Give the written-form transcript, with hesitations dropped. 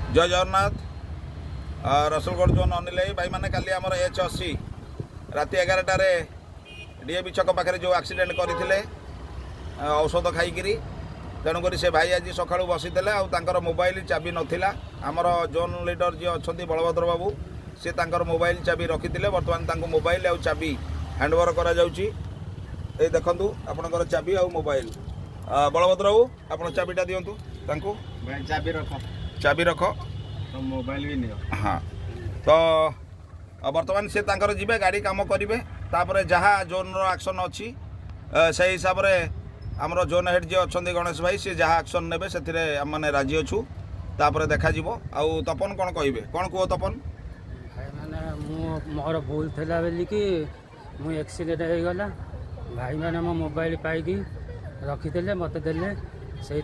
जय जगन्नाथ। रसुलगढ़ जोन अनिल भाई मैंने काली आमर H80 राति 11टार डीएवी छक पाखे जो एक्सीडेंट करते औषध खाई तेणुक से भाई आज सका बसी मोबाइल चाबी नाला आमर जोन लीडर जी अच्छा बलभद्र बाबू सी मोबाइल चाबी रखी बर्तमान मोबाइल आ चाबी हैंडओवर करा देखु आपणकर चाबी आ मोबाइल बलभद्र बाबू आप चाबीटा दिंतु चाबी रख तो मोबाइल भी नहीं हाँ तो बर्तमान से जी गाड़ी काम करेंगे तापर जहाँ जोन एक्शन अच्छी से हिसाब से आमर जोन हेड जी अच्छा गणेश भाई सी जहाँ एक्शन ने से मैंने राजी अच्छू तापर देखा आउ तपन कौन कहे कौन कह तपन भाई मैंने मोर भूल था बोलिकी मुझे एक्सीडेंट हो गला भाई मैंने मो मोबाइल पाई रखी मत देले से